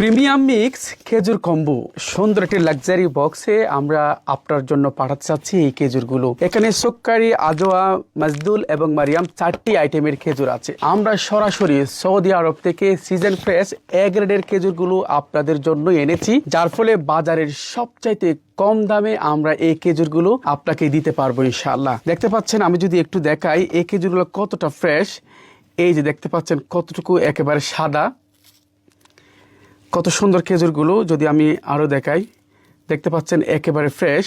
Premium mix খেজুর combo সুন্দর একটি লাক্সারি বক্সে আমরা আপনার জন্য পাঠাতে চাচ্ছি এই খেজুরগুলো। এখানে সুক্কারি, আজোয়া, মাজদুল এবং মারিয়াম 4টি আইটেমের খেজুর আছে। আমরা সরাসরি সৌদি আরব থেকে সিজন ফ্রেশ এ গ্রেডের খেজুরগুলো আপনাদের জন্য এনেছি, যার ফলে বাজারের সবচাইতে কম দামে আমরা এই খেজুরগুলো আপনাকে দিতে পারবো ইনশাআল্লাহ। দেখতে পাচ্ছেন, আমি যদি একটু দেখাই এই খেজুরগুলো কতটা ফ্রেশ। এই যে দেখতে পাচ্ছেন কতটুকু একেবারে সাদা, কত সুন্দর খেজুরগুলো। যদি আমি আরও দেখাই, দেখতে পাচ্ছেন একেবারে ফ্রেশ।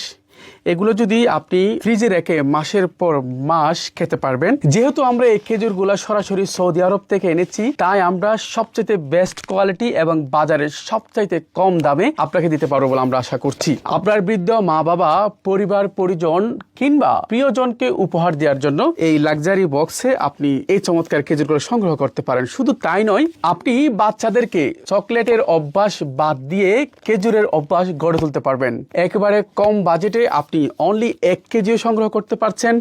এগুলো যদি আপনি ফ্রিজে রেখে মাসের পর মাস খেতে পারবেন। যেহেতু আমরা এই খেজুরগুলো সরাসরি সৌদি আরব থেকে এনেছি, তাই আমরা সবচেয়ে বেস্ট কোয়ালিটি এবং বাজারের সবচাইতে কম দামে আপনাকে দিতে পারবো বলে আমরা আশা করছি। আপনার বৃদ্ধ মা বাবা, পরিবার পরিজন কিংবা প্রিয়জনকে উপহার দেওয়ার জন্য এই লাক্সারি বক্সে আপনি এই চমৎকার খেজুরগুলো সংগ্রহ করতে পারেন। শুধু তাই নয়, আপনি বাচ্চাদেরকে চকলেটের অভ্যাস বাদ দিয়ে খেজুরের অভ্যাস গড়ে তুলতে পারবেন। একেবারে কম বাজেটে আপনি অনলি 1 কেজিও সংগ্রহ করতে পারছেন,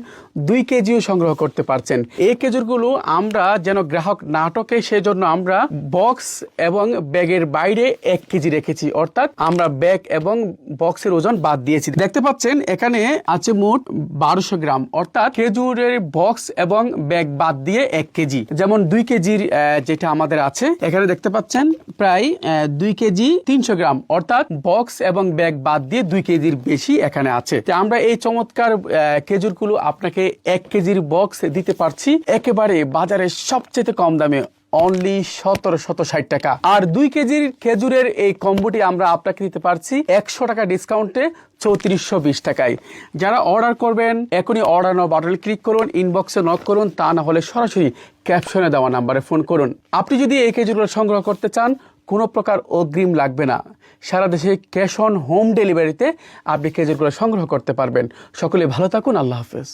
2 কেজিও সংগ্রহ করতে পারছেন। এই খেজুরগুলো আমরা যেন গ্রাহক না ঠকে, সেজন্য আমরা বক্স এবং ব্যাগের বাইরে 1 কেজি রেখেছি, অর্থাৎ আমরা ব্যাগ এবং বক্সের ওজন বাদ দিয়েছি। দেখতে পাচ্ছেন এখানে আছে মোট 1200 গ্রাম, অর্থাৎ খেজুরের বক্স এবং ব্যাগ বাদ দিয়ে 1 কেজি। যেমন 2 কেজির যেটা আমাদের আছে, এখানে দেখতে পাচ্ছেন প্রায় 2 কেজি 300 গ্রাম, অর্থাৎ বক্স এবং ব্যাগ বাদ দিয়ে 2 কেজির বেশি এখানে আছে। আমরা এই চমৎকার খেজুরগুলো আপনাকে 1 কেজির বক্স দিতে পারছি একেবারে বাজারের সবচেয়ে কম দামে, অনলি 1760 টাকা। আর 2 কেজির খেজুরের এই কম্বোটি আমরা আপনাকে দিতে পারছি 100 টাকা ডিসকাউন্টে 3420 টাকায়। যারা অর্ডার করবেন, এখনই অর্ডার নাও বাটনে ক্লিক করুন, ইনবক্সে নক করুন, তা না হলে সরাসরি ক্যাপশনে দেওয়া নাম্বারে ফোন করুন। আপনি যদি এই খেজুরগুলো সংগ্রহ করতে চান, কোনো প্রকার অগ্রিম লাগবে না। সারা দেশে ক্যাশ অন হোম ডেলিভারিতে আপনি খেজুরগুলো সংগ্রহ করতে পারবেন। সকলে ভালো থাকুন, আল্লাহ হাফেজ।